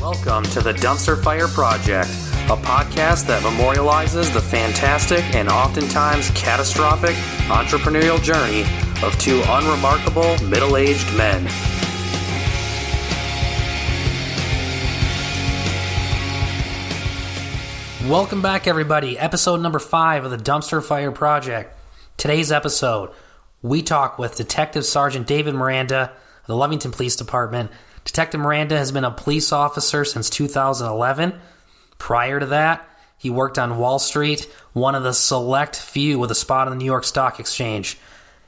Welcome to the Dumpster Fire Project, a podcast that memorializes the fantastic and oftentimes catastrophic entrepreneurial journey of two unremarkable middle-aged men. Welcome back, everybody. Episode number 5 of the Dumpster Fire Project. Today's episode, we talk with Detective Sergeant David Miranda of the Lovington Police Department. Detective Miranda has been a police officer since 2011. Prior to that, he worked on Wall Street, one of the select few with a spot on the New York Stock Exchange.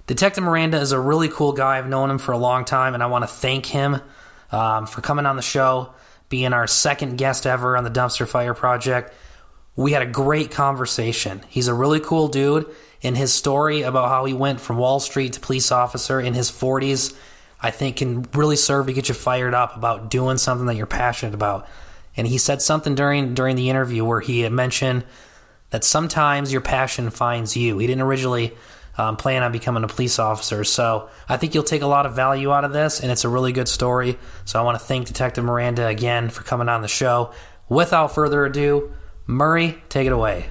Detective Miranda is a really cool guy. I've known him for a long time, and I want to thank him for coming on the show, being our second guest ever on the Dumpster Fire Project. We had a great conversation. He's a really cool dude, and his story about how he went from Wall Street to police officer in his 40s, I think can really serve to get you fired up about doing something that you're passionate about. And he said something during the interview where he had mentioned that sometimes your passion finds you. He didn't originally plan on becoming a police officer. So I think you'll take a lot of value out of this, and it's a really good story. So I want to thank Detective Miranda again for coming on the show. Without further ado, Murray, take it away.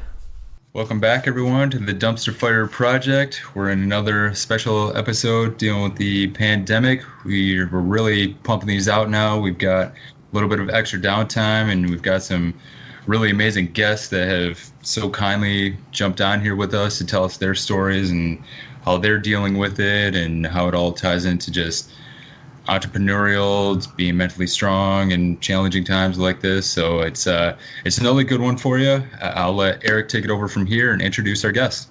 Welcome back, everyone, to the Dumpster Fire Project. We're in another special episode dealing with the pandemic. We're really pumping these out now. We've got a little bit of extra downtime, and we've got some really amazing guests that have so kindly jumped on here with us to tell us their stories and how they're dealing with it and how it all ties into just entrepreneurial, being mentally strong in challenging times like this. So it's another good one for you. I'll let Erik take it over from here and introduce our guest.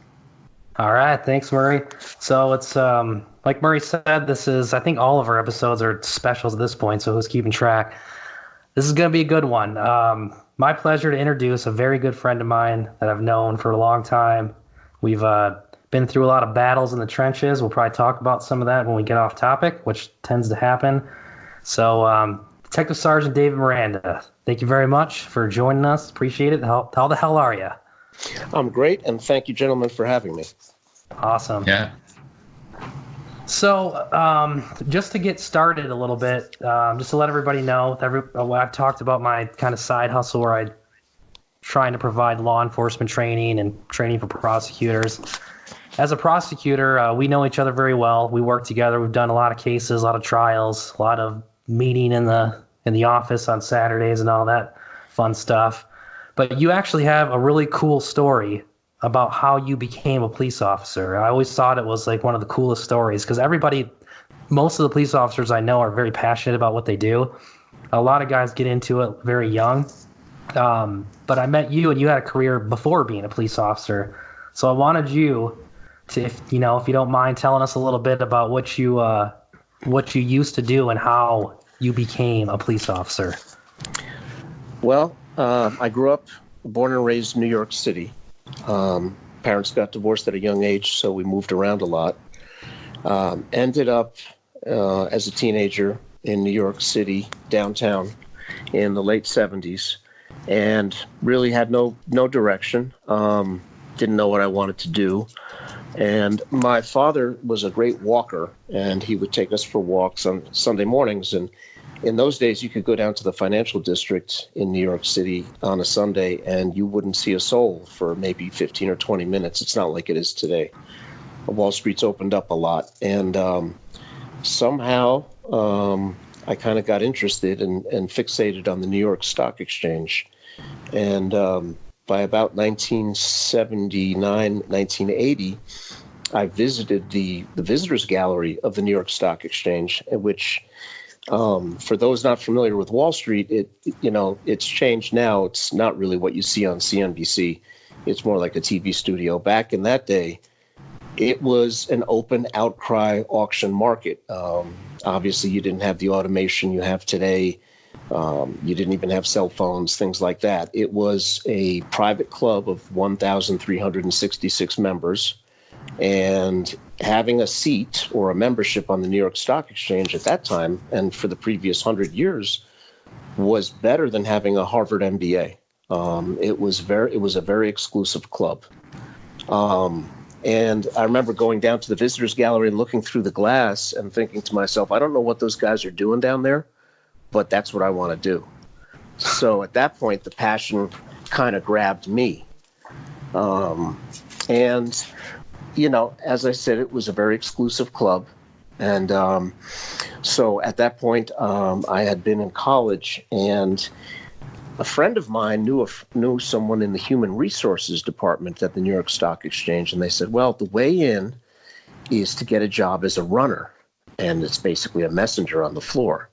All right, thanks, Murray. So it's like Murray said, this is, I think all of our episodes are specials at this point, so who's keeping track? This is going to be a good one. My pleasure to introduce a very good friend of mine that I've known for a long time. We've been through a lot of battles in the trenches. We'll probably talk about some of that when we get off topic, which tends to happen. So, Detective Sergeant David Miranda, thank you very much for joining us. Appreciate it. How the hell are you? I'm great, and thank you, gentlemen, for having me. Awesome. Yeah. So, just to get started a little bit, just to let everybody know, I've talked about my kind of side hustle where I'm trying to provide law enforcement training and training for prosecutors. As a prosecutor, we know each other very well. We work together. We've done a lot of cases, a lot of trials, a lot of meeting in the office on Saturdays and all that fun stuff. But you actually have a really cool story about how you became a police officer. I always thought it was like one of the coolest stories because most of the police officers I know are very passionate about what they do. A lot of guys get into it very young. But I met you, and you had a career before being a police officer. So I wanted you to, if you don't mind telling us a little bit about what you used to do and how you became a police officer. Well, I grew up, born and raised in New York City. Parents got divorced at a young age, so we moved around a lot. Ended up as a teenager in New York City, downtown, in the late 70s, and really had no direction. Didn't know what I wanted to do. And my father was a great walker, and he would take us for walks on Sunday mornings. And in those days, you could go down to the financial district in New York City on a Sunday, and you wouldn't see a soul for maybe 15 or 20 minutes. It's not like it is today. Wall Street's opened up a lot. And somehow I kind of got interested and fixated on the New York Stock Exchange. And by about 1979, 1980, I visited the visitors gallery of the New York Stock Exchange, which, for those not familiar with Wall Street, it's changed now. It's not really what you see on CNBC. It's more like a TV studio. Back in that day, it was an open outcry auction market. Obviously, you didn't have the automation you have today. You didn't even have cell phones, things like that. It was a private club of 1,366 members, and having a seat or a membership on the New York Stock Exchange at that time and for the previous 100 years was better than having a Harvard MBA. It was a very exclusive club. And I remember going down to the visitors gallery and looking through the glass and thinking to myself, I don't know what those guys are doing down there, but that's what I want to do. So at that point, the passion kind of grabbed me. And, as I said, it was a very exclusive club. And so at that point, I had been in college, and a friend of mine knew someone in the human resources department at the New York Stock Exchange. And they said, well, the way in is to get a job as a runner. And it's basically a messenger on the floor.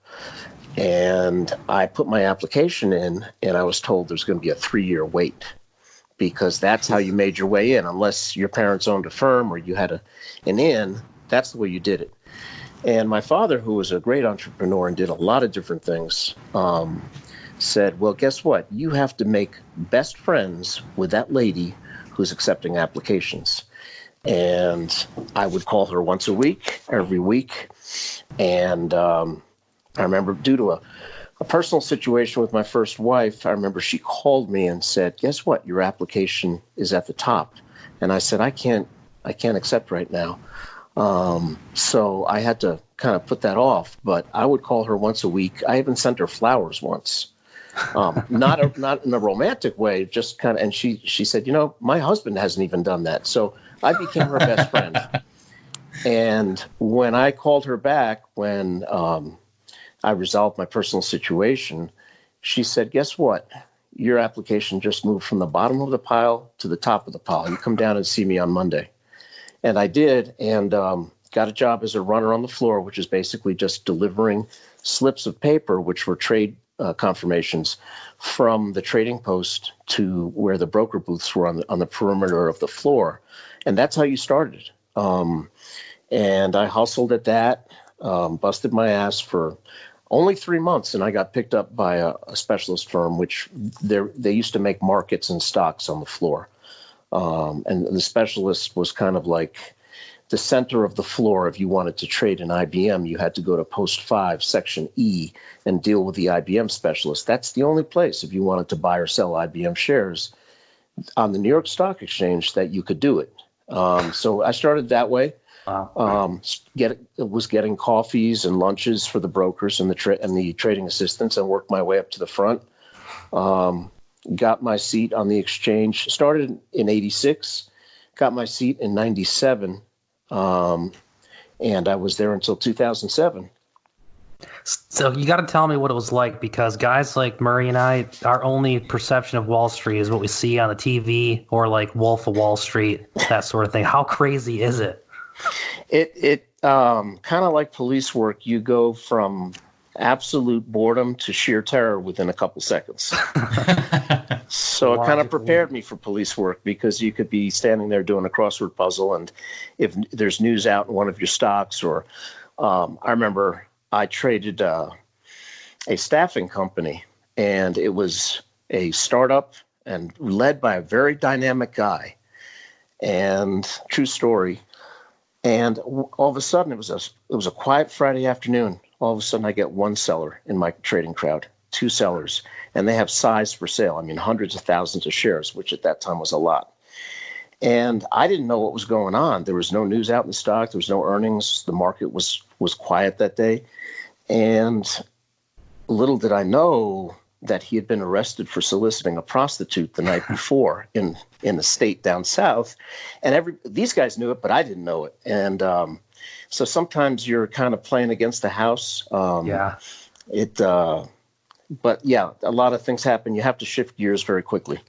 And I put my application in, and I was told there's going to be a 3-year wait, because that's how you made your way in. Unless your parents owned a firm or you had an inn, that's the way you did it. And my father, who was a great entrepreneur and did a lot of different things, said, well, guess what? You have to make best friends with that lady who's accepting applications. And I would call her once a week, every week. And I remember, due to a personal situation with my first wife, I remember she called me and said, guess what? Your application is at the top. And I said, I can't accept right now. So I had to kind of put that off, but I would call her once a week. I even sent her flowers once. Not in a romantic way, just kind of, and she said, my husband hasn't even done that. So I became her best friend. And when I called her back, when I resolved my personal situation, she said, guess what? Your application just moved from the bottom of the pile to the top of the pile. You come down and see me on Monday. And I did, and got a job as a runner on the floor, which is basically just delivering slips of paper, which were trade confirmations, from the trading post to where the broker booths were on the perimeter of the floor. And that's how you started. And I hustled at that, busted my ass for only 3 months, and I got picked up by a specialist firm, which they used to make markets and stocks on the floor. And the specialist was kind of like the center of the floor. If you wanted to trade in IBM, you had to go to Post 5, Section E, and deal with the IBM specialist. That's the only place, if you wanted to buy or sell IBM shares on the New York Stock Exchange, that you could do it. So I started that way. Wow. Was getting coffees and lunches for the brokers and the trading assistants, and worked my way up to the front. Got my seat on the exchange. Started in '86, got my seat in '97, and I was there until 2007. So you got to tell me what it was like, because guys like Murray and I, our only perception of Wall Street is what we see on the TV or like Wolf of Wall Street, that sort of thing. How crazy is it? It kind of like police work. You go from absolute boredom to sheer terror within a couple seconds. So it kind of prepared me for police work, because you could be standing there doing a crossword puzzle, and if there's news out in one of your stocks, or I remember I traded a staffing company, and it was a startup and led by a very dynamic guy, and true story. And all of a sudden, it was a quiet Friday afternoon. All of a sudden, I get one seller in my trading crowd, 2 sellers, and they have size for sale. I mean, hundreds of thousands of shares, which at that time was a lot. And I didn't know what was going on. There was no news out in the stock. There was no earnings. The market was quiet that day. And little did I know that he had been arrested for soliciting a prostitute the night before in the state down south. And these guys knew it, but I didn't know it. And so sometimes you're kind of playing against the house. Yeah. But yeah, a lot of things happen. You have to shift gears very quickly.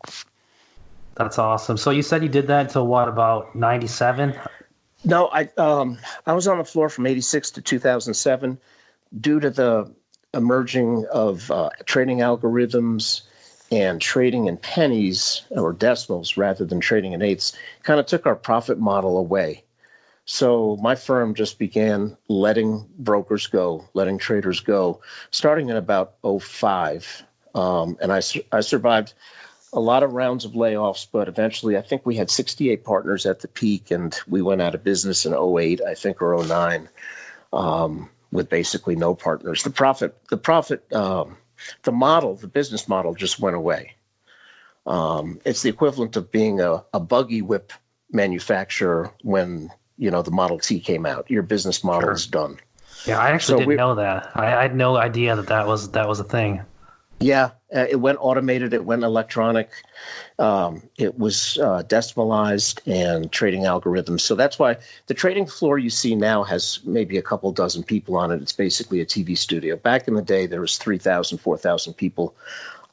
That's awesome. So you said you did that until what, about 97? No, I was on the floor from 86 to 2007 due to the emerging of trading algorithms and trading in pennies or decimals rather than trading in eighths. Kind of took our profit model away. So my firm just began letting brokers go, letting traders go, starting in about 05. And I survived a lot of rounds of layoffs, but eventually I think we had 68 partners at the peak, and we went out of business in 08, I think, or 09, with basically no partners. The business model just went away. It's the equivalent of being a buggy whip manufacturer when the Model T came out. Your business model is done. Yeah, I actually didn't know that. I had no idea that was a thing. Yeah, it went automated. It went electronic. It was decimalized and trading algorithms. So that's why the trading floor you see now has maybe a couple dozen people on it. It's basically a TV studio. Back in the day, there was 3,000, 4,000 people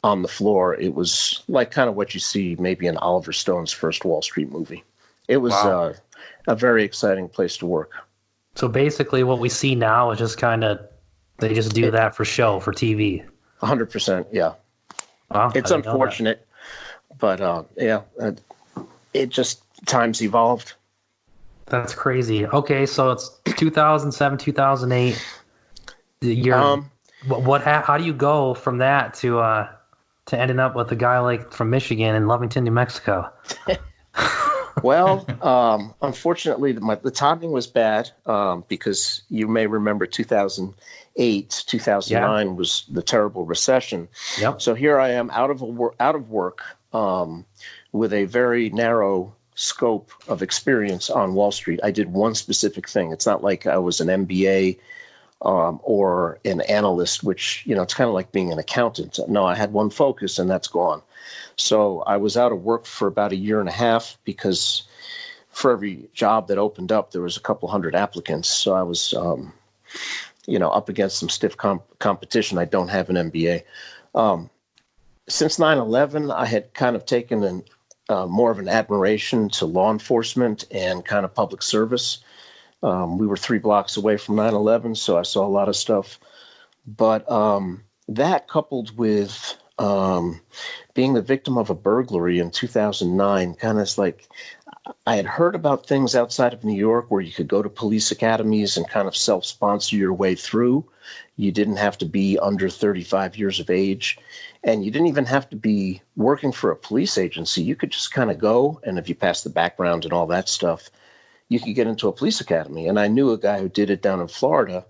on the floor. It was like kind of what you see maybe in Oliver Stone's first Wall Street movie. It was Wow. a very exciting place to work. So basically, what we see now is just kind of they just do It, that for show for TV. 100%, yeah. Wow, I It's didn't know that. unfortunate, but it just times evolved. That's crazy. Okay, so it's 2007, 2008. You're Um, how do you go from that to ending up with a guy like from Michigan in Lovington, New Mexico? well, unfortunately, the timing was bad because you may remember 2008, Yeah. 2009 was the terrible recession. Yep. So here I am out of work with a very narrow scope of experience on Wall Street. I did one specific thing. It's not like I was an MBA or an analyst, which, it's kind of like being an accountant. No, I had one focus and that's gone. So I was out of work for about a year and a half because for every job that opened up, there was a couple hundred applicants. So I was, up against some stiff competition. I don't have an MBA. Since 9/11, I had kind of taken more of an admiration to law enforcement and kind of public service. We were 3 blocks away from 9/11, so I saw a lot of stuff. But that coupled with being the victim of a burglary in 2009, kind of like I had heard about things outside of New York where you could go to police academies and kind of self-sponsor your way through. You didn't have to be under 35 years of age, and you didn't even have to be working for a police agency. You could just kind of go, and if you passed the background and all that stuff, you could get into a police academy. And I knew a guy who did it down in Florida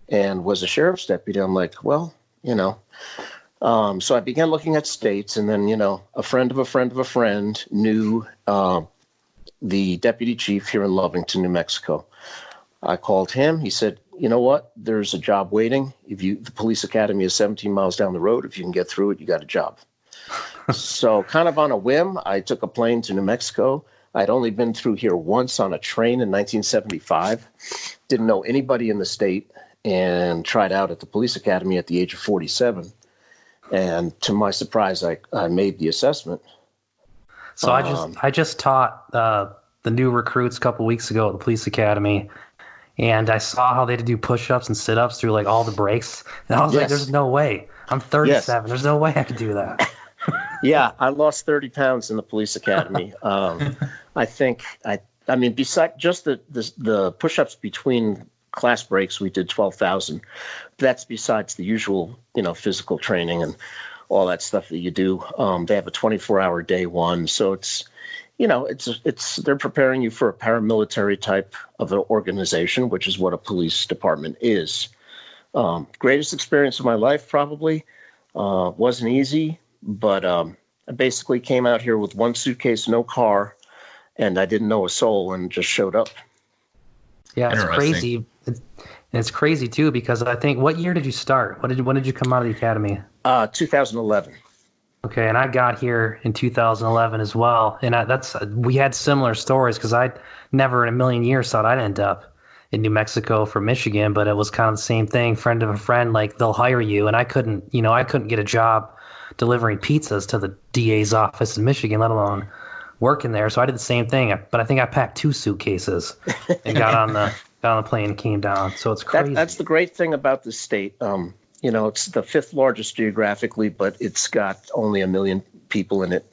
and was a sheriff's deputy. I'm like, well, so I began looking at states, and then, a friend of a friend of a friend knew the deputy chief here in Lovington, New Mexico. I called him. He said, you know what? There's a job waiting. The police academy is 17 miles down the road. If you can get through it, you got a job. So kind of on a whim, I took a plane to New Mexico. I'd only been through here once on a train in 1975. Didn't know anybody in the state and tried out at the police academy at the age of 47. And to my surprise, I made the assessment. So I just taught the new recruits a couple weeks ago at the police academy, and I saw how they had to do push-ups and sit-ups through like all the breaks, and I was like, "There's no way. I'm 37. Yes. There's no way I could do that." Yeah, I lost 30 pounds in the police academy. I think I mean, besides just the push-ups between class breaks, we did 12,000. That's besides the usual, physical training and all that stuff that you do. They have a 24-hour day one, so it's they're preparing you for a paramilitary type of an organization, which is what a police department is. Greatest experience of my life, probably. Wasn't easy, but I basically came out here with one suitcase, no car, and I didn't know a soul, and just showed up. Yeah, it's crazy. It's crazy too because I think what year did you start? When did you come out of the academy? 2011. Okay, and I got here in 2011 as well, and we had similar stories because I never in a million years thought I'd end up in New Mexico from Michigan, but it was kind of the same thing. Friend of a friend, like they'll hire you, and I couldn't get a job delivering pizzas to the DA's office in Michigan, let alone working there. So I did the same thing, but I think I packed 2 suitcases and got on the plane and came down. So it's crazy. That's the great thing about this state. It's the 5th largest geographically, but it's got only 1 million people in it.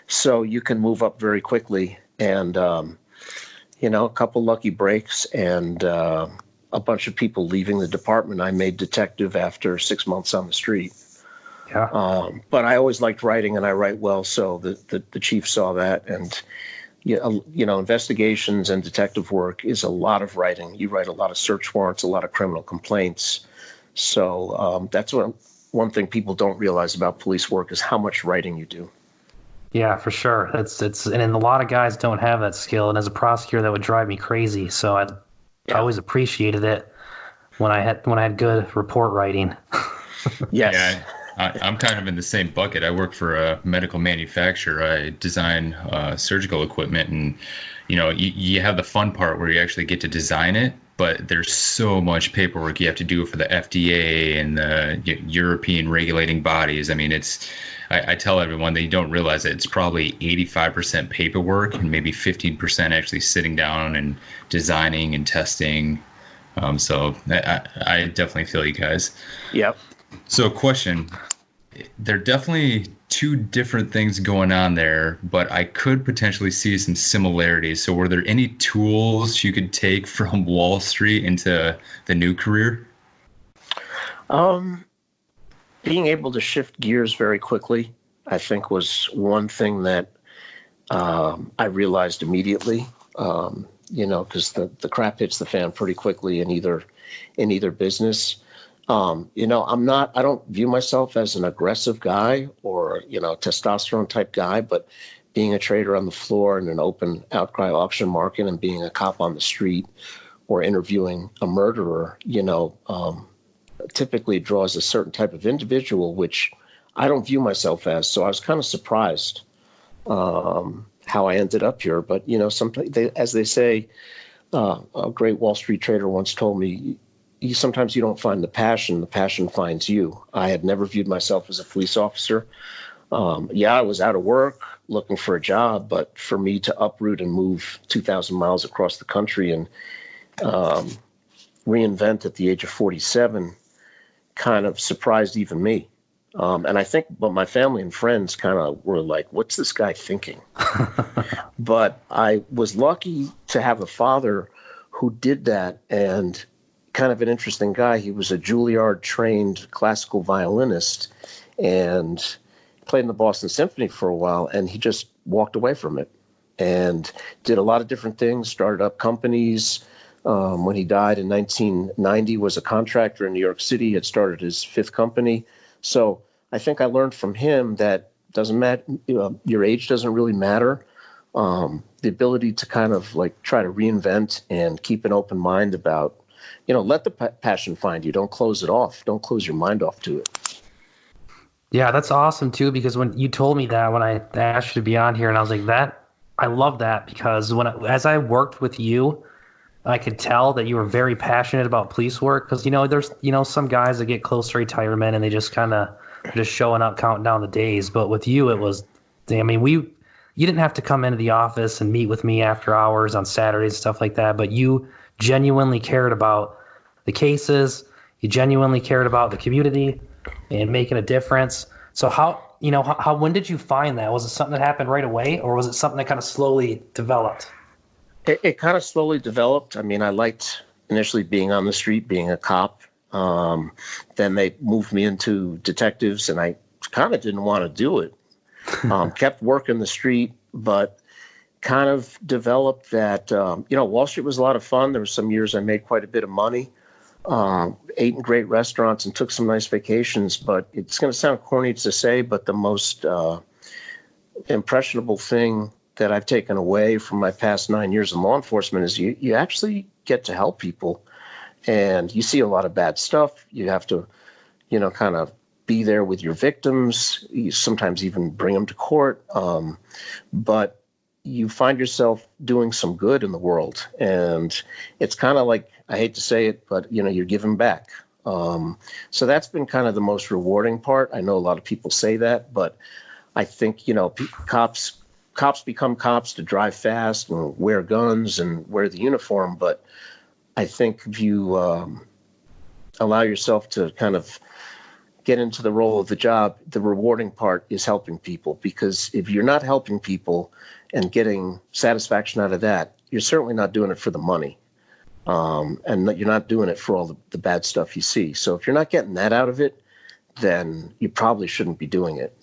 So you can move up very quickly. And, a couple lucky breaks and a bunch of people leaving the department. I made detective after 6 months on the street. Yeah. But I always liked writing, and I write well. So the chief saw that. And, investigations and detective work is a lot of writing. You write a lot of search warrants, a lot of criminal complaints. So that's one thing people don't realize about police work is how much writing you do. Yeah, for sure. And a lot of guys don't have that skill. And as a prosecutor, that would drive me crazy. So I always appreciated it when I had good report writing. Yes. Yeah, I'm kind of in the same bucket. I work for a medical manufacturer. I design surgical equipment, and you have the fun part where you actually get to design it, but there's so much paperwork you have to do for the FDA and the European regulating bodies. I mean, I tell everyone that you don't realize it. It's probably 85% paperwork and maybe 15% actually sitting down and designing and testing. So I definitely feel you guys. Yep. So question, there are definitely two different things going on there, but I could potentially see some similarities. So were there any tools you could take from Wall Street into the new career? Being able to shift gears very quickly, I think, was one thing that I realized immediately. Because the crap hits the fan pretty quickly in either business. I don't view myself as an aggressive guy or, testosterone type guy, but being a trader on the floor in an open outcry auction market and being a cop on the street or interviewing a murderer, typically draws a certain type of individual, which I don't view myself as. So I was kind of surprised how I ended up here. But, sometimes as they say, a great Wall Street trader once told me, sometimes you don't find the passion finds you. I had never viewed myself as a police officer. I was out of work looking for a job, but for me to uproot and move 2,000 miles across the country and reinvent at the age of 47 kind of surprised even me. And I think, but my family and friends kind of were like, what's this guy thinking? But I was lucky to have a father who did that, and kind of an interesting guy. He was a Juilliard trained classical violinist and played in the Boston Symphony for a while, and he just walked away from it and did a lot of different things, started up companies. When he died in 1990, was a contractor in New York City, had started his fifth company. So I think I learned from him that doesn't matter, your age doesn't really matter. The ability to kind of like try to reinvent and keep an open mind about, let the passion find you. Don't close it off. Don't close your mind off to it. Yeah, that's awesome too, because when you told me that, when I asked you to be on here, and I was like, I love that, because as I worked with you, I could tell that you were very passionate about police work, because there's some guys that get close to retirement and they just kind of just showing up, counting down the days. But with you, it was, you didn't have to come into the office and meet with me after hours on Saturdays and stuff like that, but you genuinely cared about the cases, you genuinely cared about the community and making a difference. So when did you find that? Was it something that happened right away, or was it something that kind of slowly developed? It kind of slowly developed. I liked initially being on the street, being a cop. Then they moved me into detectives, and I kind of didn't want to do it. Kept working the street, but kind of developed that, Wall Street was a lot of fun. There were some years I made quite a bit of money, ate in great restaurants and took some nice vacations. But it's going to sound corny to say, but the most impressionable thing that I've taken away from my past 9 years in law enforcement is you actually get to help people, and you see a lot of bad stuff. You have to, kind of be there with your victims. You sometimes even bring them to court. But you find yourself doing some good in the world, and it's kind of like, I hate to say it, but you're giving back. So that's been kind of the most rewarding part. I know a lot of people say that, but I think, cops become cops to drive fast and wear guns and wear the uniform. But I think if you allow yourself to kind of get into the role of the job, the rewarding part is helping people. Because if you're not helping people and getting satisfaction out of that, you're certainly not doing it for the money. And you're not doing it for all the bad stuff you see. So if you're not getting that out of it, then you probably shouldn't be doing it.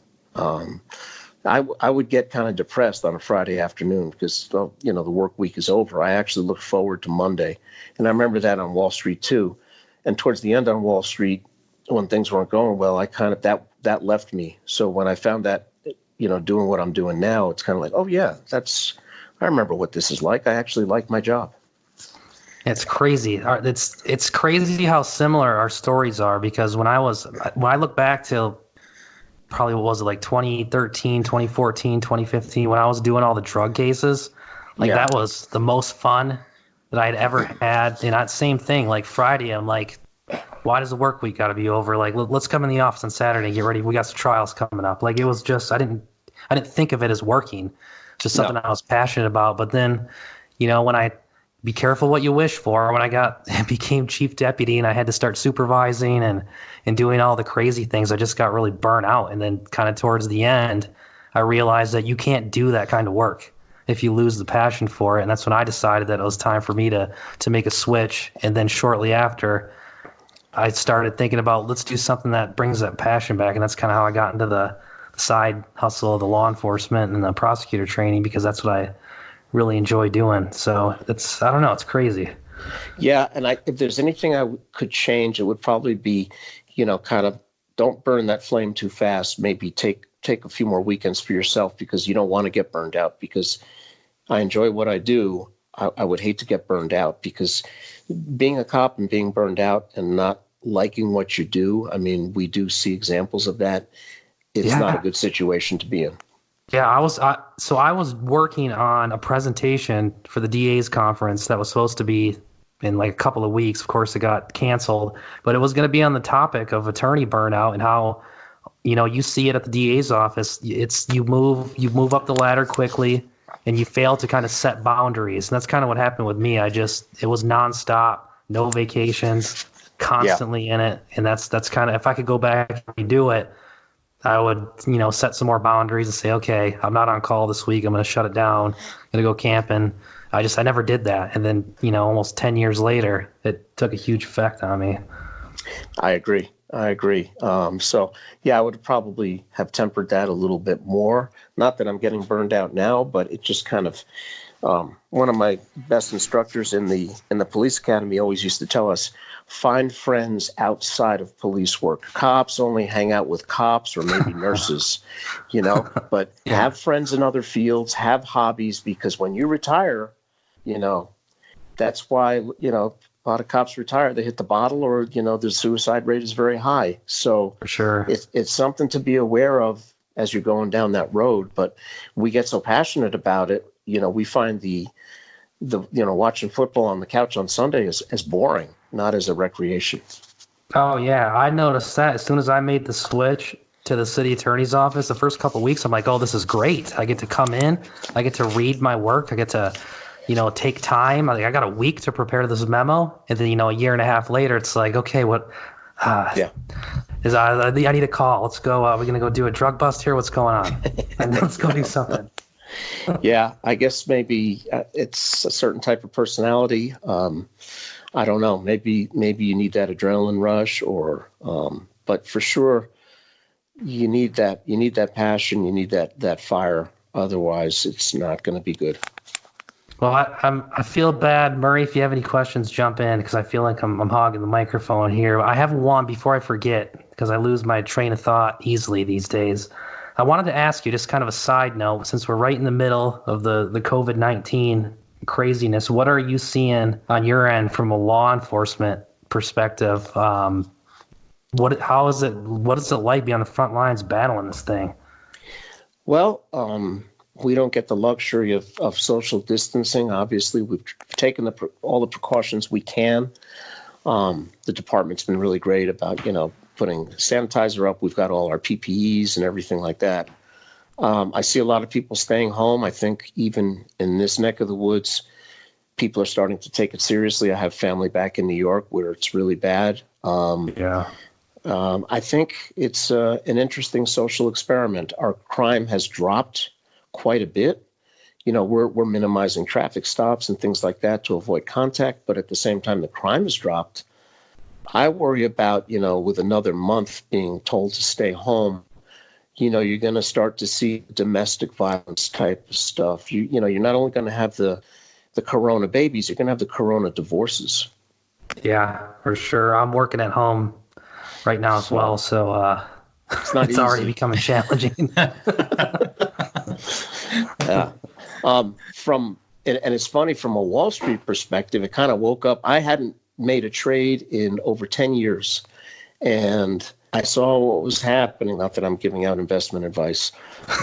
I would get kind of depressed on a Friday afternoon because, the work week is over. I actually look forward to Monday. And I remember that on Wall Street too. And towards the end on Wall Street, when things weren't going well, I kind of, that left me. So when I found that, doing what I'm doing now, it's kind of like, oh yeah, I remember what this is like. I actually like my job. It's crazy. It's crazy how similar our stories are, because when I look back to probably, what was it, like 2013, 2014, 2015, when I was doing all the drug cases. Like, Yeah. that was the most fun that I'd ever had. And that same thing, like Friday, I'm like, why does the work week got to be over? Like, let's come in the office on Saturday and get ready. We got some trials coming up. Like, it was just, I didn't think of it as working. Just something I was passionate about. But then, when I be careful what you wish for, when I became chief deputy and I had to start supervising and doing all the crazy things, I just got really burnt out. And then kind of towards the end, I realized that you can't do that kind of work if you lose the passion for it. And that's when I decided that it was time for me to make a switch. And then shortly after, I started thinking about, let's do something that brings that passion back. And that's kind of how I got into the side hustle of the law enforcement and the prosecutor training, because that's what I really enjoy doing. So I don't know, it's crazy. Yeah. And if there's anything I could change, it would probably be, kind of don't burn that flame too fast. Maybe take a few more weekends for yourself, because you don't want to get burned out. Because I enjoy what I do. I would hate to get burned out, because being a cop and being burned out and not liking what you do, I mean, we do see examples of that. It's not a good situation to be in. Yeah, I was working on a presentation for the DA's conference that was supposed to be in like a couple of weeks. Of course, it got canceled, but it was going to be on the topic of attorney burnout and how, you see it at the DA's office. It's you move up the ladder quickly, and you fail to kind of set boundaries. And that's kind of what happened with me. It was nonstop, no vacations, constantly in it. And that's kind of, if I could go back and redo it, I would, set some more boundaries and say, okay, I'm not on call this week. I'm going to shut it down. I'm going to go camping. I never did that. And then, almost 10 years later, it took a huge effect on me. I agree. So, I would probably have tempered that a little bit more. Not that I'm getting burned out now, but it just kind of, one of my best instructors in the police academy always used to tell us, find friends outside of police work. Cops only hang out with cops or maybe nurses, but have friends in other fields, have hobbies, because when you retire, that's why, a lot of cops retire. They hit the bottle, or, the suicide rate is very high. So for sure, it's something to be aware of as you're going down that road. But we get so passionate about it, we find the watching football on the couch on Sunday as boring, not as a recreation. Oh yeah, I noticed that as soon as I made the switch to the city attorney's office, the first couple of weeks, I'm like, oh, this is great. I get to come in, I get to read my work, I get to, take time. I got a week to prepare this memo, and then a year and a half later, it's like, okay, what? I need a call. Let's go. We're gonna go do a drug bust here. What's going on? And let's go do something. Yeah, I guess maybe it's a certain type of personality. I don't know. Maybe you need that adrenaline rush, or but for sure, you need that. You need that passion. You need that fire. Otherwise, it's not going to be good. Well, I feel bad, Murray. If you have any questions, jump in, because I feel like I'm hogging the microphone here. I have one before I forget, because I lose my train of thought easily these days. I wanted to ask you, just kind of a side note, since we're right in the middle of the COVID-19 craziness, what are you seeing on your end from a law enforcement perspective? What is it like being on the front lines battling this thing? Well, we don't get the luxury of social distancing. Obviously, we've taken all the precautions we can. The department's been really great about, putting sanitizer up. We've got all our PPEs and everything like that. I see a lot of people staying home. I think even in this neck of the woods, people are starting to take it seriously. I have family back in New York where it's really bad. I think it's an interesting social experiment. Our crime has dropped quite a bit. We're minimizing traffic stops and things like that to avoid contact, but at the same time, the crime has dropped. I worry about, with another month being told to stay home, you're going to start to see domestic violence type of stuff. You're not only going to have the corona babies, you're going to have the corona divorces. Yeah, for sure. I'm working at home right now as well, so it's already becoming challenging. Yeah. And it's funny, from a Wall Street perspective, it kind of woke up. I hadn't made a trade in over 10 years. And I saw what was happening. Not that I'm giving out investment advice,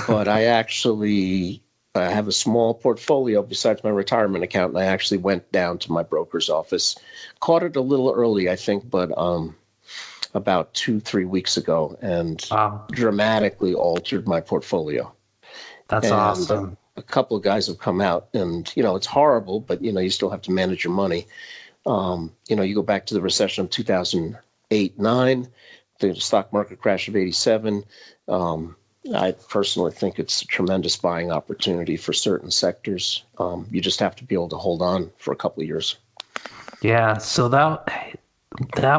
but I actually have a small portfolio besides my retirement account, and I actually went down to my broker's office. Caught it a little early, I think, but about 2-3 weeks ago, and Wow, dramatically altered my portfolio. that's And awesome. a couple of guys have come out, and it's horrible, but you still have to manage your money. You go back to the recession of 2008-9, the stock market crash of 87. I personally think it's a tremendous buying opportunity for certain sectors. You just have to be able to hold on for a couple of years. Yeah, so that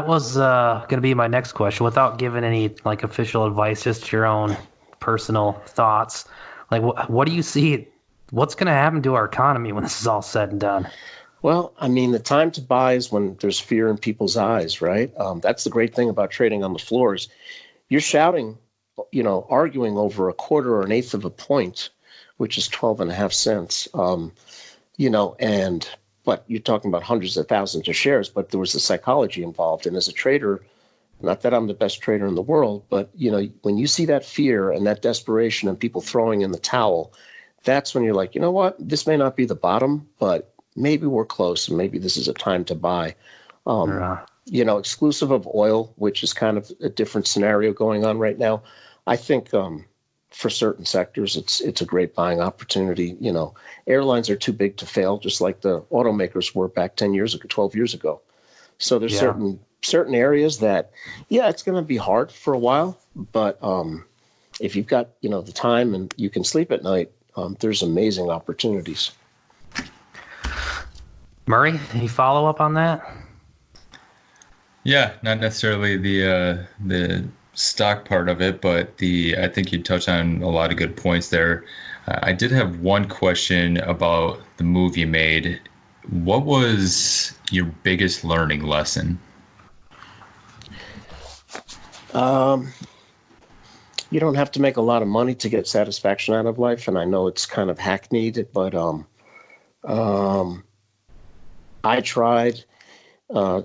was going to be my next question. Without giving any like official advice, just your own personal thoughts. Like, what do you see? What's going to happen to our economy when this is all said and done? Well, I mean, the time to buy is when there's fear in people's eyes, right? That's the great thing about trading on the floors. You're shouting, arguing over a quarter or an eighth of a point, which is 12 and a half cents. But you're talking about hundreds of thousands of shares, but there was the psychology involved. And as a trader, not that I'm the best trader in the world, but when you see that fear and that desperation and people throwing in the towel, that's when you're like, you know what, this may not be the bottom, but maybe we're close and maybe this is a time to buy. Exclusive of oil, which is kind of a different scenario going on right now. I think for certain sectors, it's a great buying opportunity. Airlines are too big to fail, just like the automakers were back 10 years ago, 12 years ago. So there's certain areas that, it's going to be hard for a while, but if you've got, the time and you can sleep at night, there's amazing opportunities. Murray, any follow up on that? Yeah, not necessarily the stock part of it, but I think you touched on a lot of good points there. I did have one question about the move you made. What was your biggest learning lesson? You don't have to make a lot of money to get satisfaction out of life, and I know it's kind of hackneyed, but I tried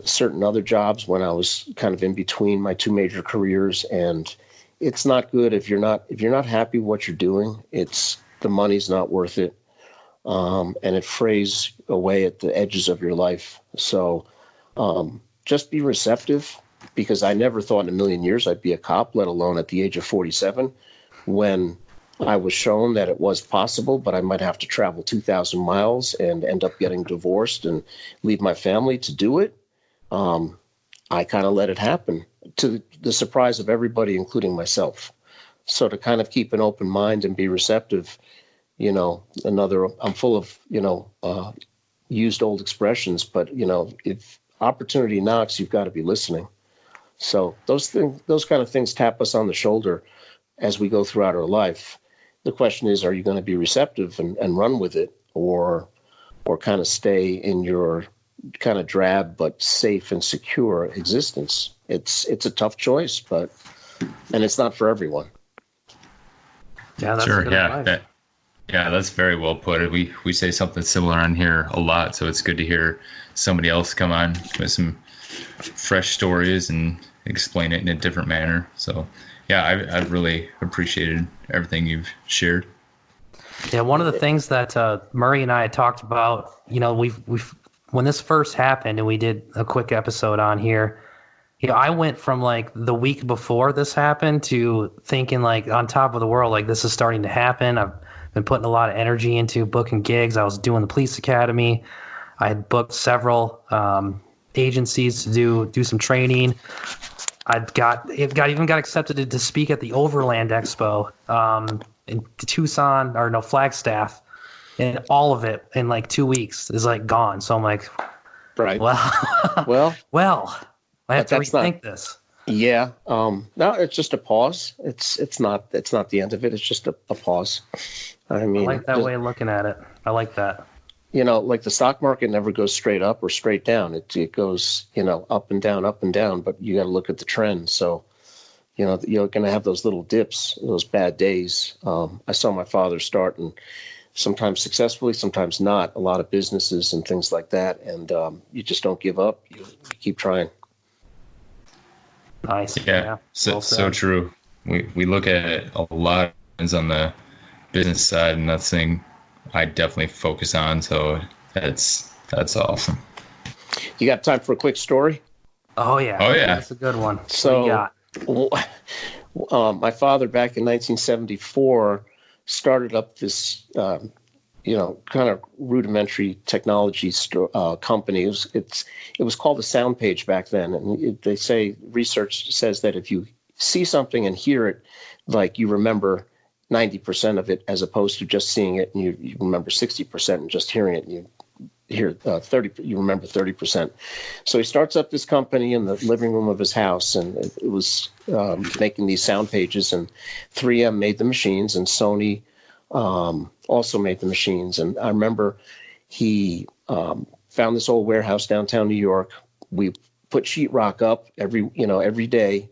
certain other jobs when I was kind of in between my two major careers, and it's not good if you're not happy with what you're doing. The money's not worth it, and it frays away at the edges of your life. So just be receptive, because I never thought in a million years I'd be a cop, let alone at the age of 47, when I was shown that it was possible, but I might have to travel 2,000 miles and end up getting divorced and leave my family to do it. I kind of let it happen, to the surprise of everybody, including myself. So to kind of keep an open mind and be receptive, I'm full of, used old expressions, but, if opportunity knocks, you've got to be listening. So those kind of things tap us on the shoulder as we go throughout our life. The question is, are you going to be receptive and run with it, or kind of stay in your kind of drab but safe and secure existence? It's a tough choice, and it's not for everyone. Yeah, that's sure. good Yeah, advice. that's very well put. We say something similar on here a lot, so it's good to hear somebody else come on with some fresh stories and explain it in a different manner. So yeah, I've really appreciated everything you've shared. Yeah, one of the things that Murray and I had talked about, we've when this first happened and we did a quick episode on here, I went from like the week before this happened to thinking like on top of the world, like this is starting to happen. I've been putting a lot of energy into booking gigs. I was doing the police academy. I had booked several agencies to do some training. I even got accepted to speak at the Overland Expo in Tucson, or no, Flagstaff, and all of it in like 2 weeks is like gone. So I'm like, Right. well, I have to rethink this. Yeah. No, it's just a pause. It's not the end of it. It's just a pause. I mean, I like that way of looking at it. I like that. Like the stock market never goes straight up or straight down. It goes, up and down, but you got to look at the trend. So, you're going to have those little dips, those bad days. I saw my father start, and sometimes successfully, sometimes not, a lot of businesses and things like that. And you just don't give up. You keep trying. Nice. Yeah, so Well so said. true. We look at a lot of things on the business side, and that's the thing I definitely focus on. So that's awesome. You got time for a quick story? Oh yeah. Oh yeah. That's a good one. What do you So, got? my father back in 1974 started up this, kind of rudimentary technology company. It was called a sound page back then, and they say research says that if you see something and hear it, like you remember 90% of it, as opposed to just seeing it and you remember 60% and just hearing it and you hear 30, you remember 30%. So he starts up this company in the living room of his house, and it was making these sound pages, and 3M made the machines, and Sony also made the machines. And I remember he found this old warehouse downtown New York. We put sheetrock up every day,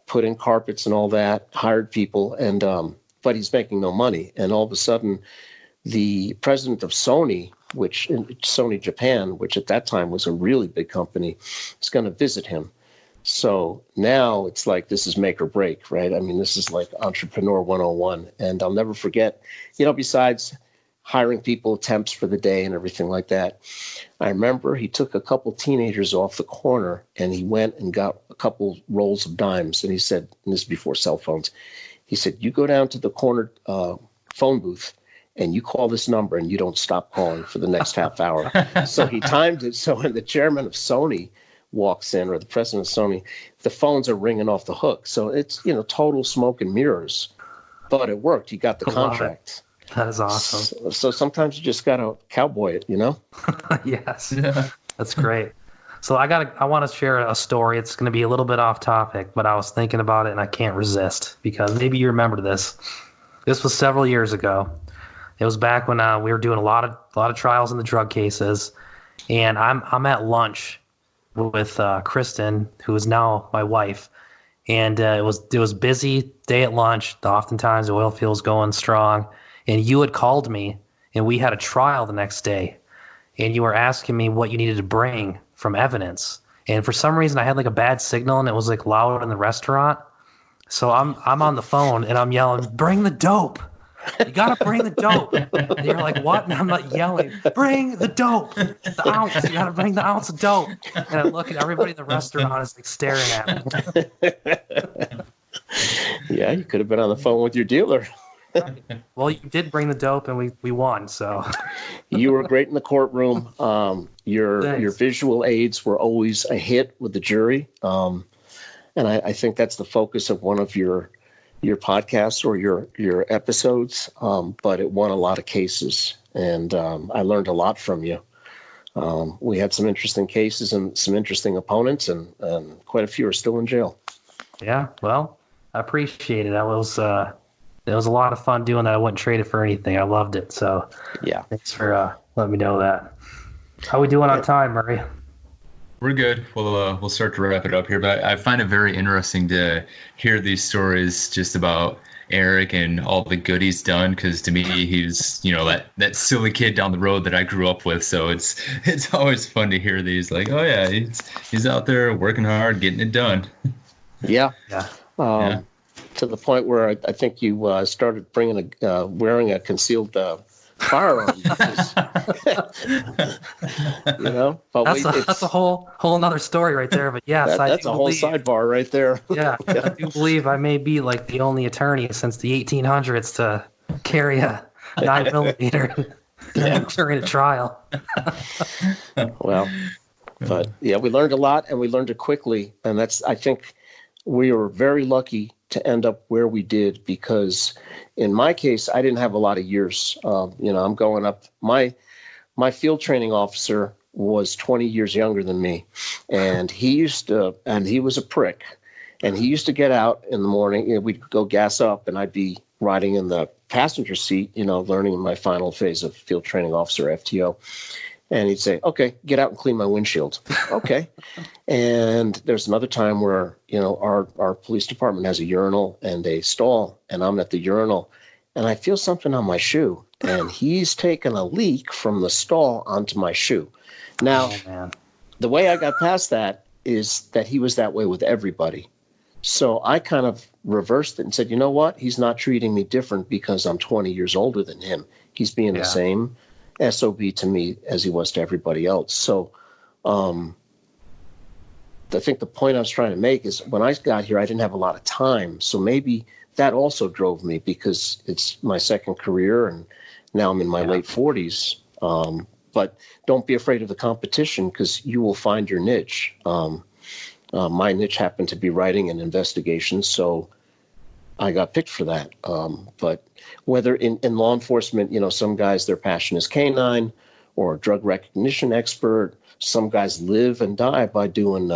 put in carpets and all that, hired people, and but he's making no money. And all of a sudden, the president of Sony, Sony Japan, which at that time was a really big company, is going to visit him. So now it's like this is make or break, right? I mean, this is like entrepreneur 101. And I'll never forget, besides hiring people, temps for the day and everything like that, I remember he took a couple teenagers off the corner and he went and got a couple rolls of dimes. And he said, and this is before cell phones, he said, you go down to the corner phone booth and you call this number and you don't stop calling for the next half hour. So he timed it. So when the chairman of Sony walks in, or the president of Sony, the phones are ringing off the hook. So it's, total smoke and mirrors, but it worked. He got the contract. That is awesome. So sometimes you just got to cowboy it, Yes. Yeah. That's great. So I want to share a story. It's going to be a little bit off topic, but I was thinking about it and I can't resist because maybe you remember this. This was several years ago. It was back when we were doing a lot of trials in the drug cases, and I'm at lunch with Kristen, who is now my wife, and it was busy day at lunch. Oftentimes the oil field's going strong, and you had called me, and we had a trial the next day, and you were asking me what you needed to bring from evidence, and for some reason I had like a bad signal, and it was like loud in the restaurant. So I'm on the phone and I'm yelling, "Bring the dope! You gotta bring the dope!" And you're like, "What?" And I'm like yelling, "Bring the dope! The ounce! You gotta bring the ounce of dope!" And I look at everybody in the restaurant is like staring at me. Yeah, you could have been on the phone with your dealer. Right. Well, you did bring the dope, and we won. So You were great in the courtroom. Your Thanks. visual aids were always a hit with the jury, and I think that's the focus of one of your podcasts or your episodes. But it won a lot of cases, and I learned a lot from you. We had some interesting cases and some interesting opponents, and quite a few are still in jail. yeah, well, I appreciate it. It was a lot of fun doing that. I wouldn't trade it for anything. I loved it. So Yeah. thanks for letting me know that. How we doing on time, Murray? We're good. We'll start to wrap it up here, but I find it very interesting to hear these stories just about Erik and all the good he's done, because to me he's that silly kid down the road that I grew up with. So it's always fun to hear these, like, oh yeah, he's out there working hard, getting it done. Yeah. Yeah. Yeah. To the point where I think you started wearing a concealed firearm. But That's a whole another story right there. But yes, that's a whole sidebar right there. Yeah, I do believe I may be like the only attorney since the 1800s to carry a 9mm during a trial. Well, but yeah, we learned a lot and we learned it quickly, and I think we were very lucky to end up where we did, because in my case, I didn't have a lot of years. I'm going up. My field training officer was 20 years younger than me, and he was a prick, and he used to get out in the morning. We'd go gas up, and I'd be riding in the passenger seat, learning in my final phase of field training officer, FTO. And he'd say, "Okay, get out and clean my windshield." Okay. And there's another time where, our police department has a urinal and a stall, and I'm at the urinal and I feel something on my shoe, and he's taken a leak from the stall onto my shoe. Now, Oh, man. the way I got past that is that he was that way with everybody. So I kind of reversed it and said, you know what? He's not treating me different because I'm 20 years older than him. He's being the same SOB to me as he was to everybody else. So I think the point I was trying to make is when I got here, I didn't have a lot of time. So maybe that also drove me because it's my second career and now I'm in my late 40s. But don't be afraid of the competition because you will find your niche. My niche happened to be writing and investigation, so I got picked for that. But whether in law enforcement, some guys, their passion is canine or drug recognition expert. Some guys live and die by doing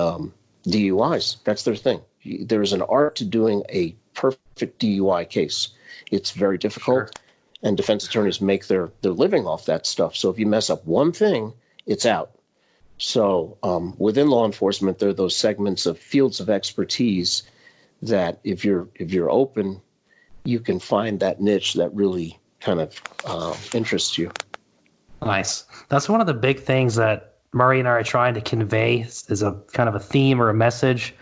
DUIs. That's their thing. There is an art to doing a perfect DUI case. It's very difficult, and defense attorneys make their living off that stuff. So if you mess up one thing, it's out. So within law enforcement, there are those segments of fields of expertise that if you're open, you can find that niche that really kind of interests you. Nice. That's one of the big things that Murray and I are trying to convey as a kind of a theme or a message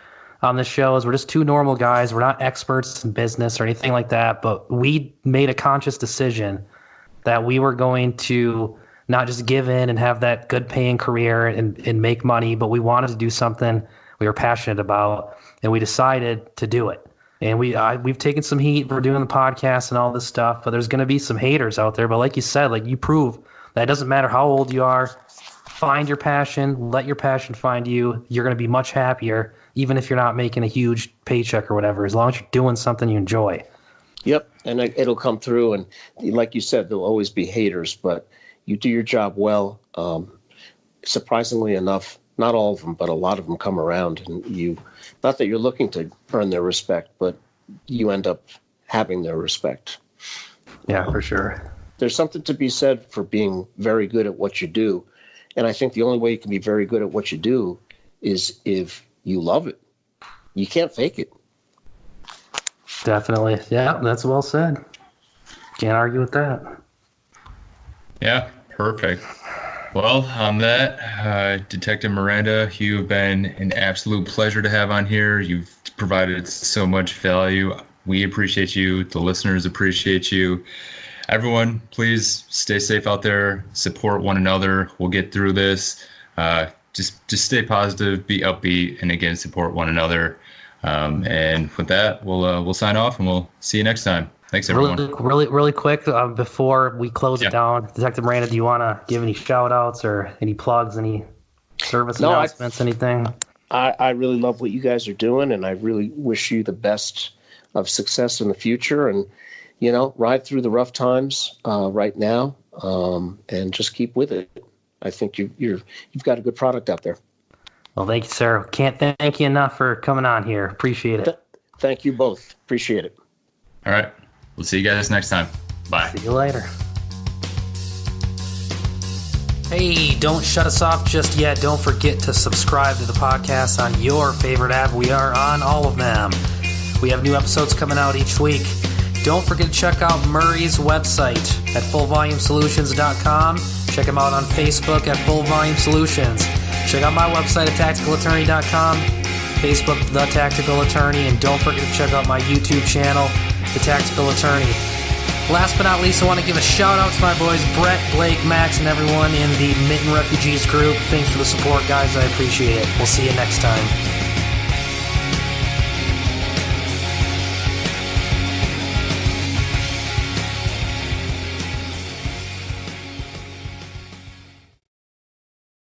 on this show is we're just two normal guys. We're not experts in business or anything like that, but we made a conscious decision that we were going to not just give in and have that good paying career and make money, but we wanted to do something we were passionate about, and we decided to do it. And we've taken some heat for doing the podcast and all this stuff, but there's going to be some haters out there. But like you said, like you prove that it doesn't matter how old you are, find your passion, let your passion find you. You're going to be much happier, even if you're not making a huge paycheck or whatever, as long as you're doing something you enjoy. Yep, and it'll come through. And like you said, there'll always be haters, but you do your job well. Surprisingly enough, not all of them, but a lot of them come around, and not that you're looking to earn their respect, but you end up having their respect. Yeah, for sure. There's something to be said for being very good at what you do. And I think the only way you can be very good at what you do is if you love it. You can't fake it. Definitely. Yeah, that's well said. Can't argue with that. Yeah, perfect. Well, on that, Detective Miranda, you've been an absolute pleasure to have on here. You've provided so much value. We appreciate you. The listeners appreciate you. Everyone, please stay safe out there. Support one another. We'll get through this. Just stay positive, be upbeat, and again, support one another. And with that, we'll sign off, and we'll see you next time. Thanks, everyone. Really quick, before we close it down, Detective Miranda, do you want to give any shout-outs or any plugs, any service announcements, anything? I really love what you guys are doing, and I really wish you the best of success in the future. And, ride through the rough times right now and just keep with it. I think you've got a good product out there. Well, thank you, sir. Can't thank you enough for coming on here. Appreciate it. Thank you both. Appreciate it. All right. We'll see you guys next time. Bye. See you later. Hey, don't shut us off just yet. Don't forget to subscribe to the podcast on your favorite app. We are on all of them. We have new episodes coming out each week. Don't forget to check out Murray's website at fullvolumesolutions.com. Check him out on Facebook at Full Volume Solutions. Check out my website at tacticalattorney.com, Facebook, The Tactical Attorney, and don't forget to check out my YouTube channel, The Tactical Attorney. Last but not least, I want to give a shout out to my boys Brett, Blake, Max, and everyone in the Mitten Refugees group. Thanks for the support, guys. I appreciate it. We'll see you next time.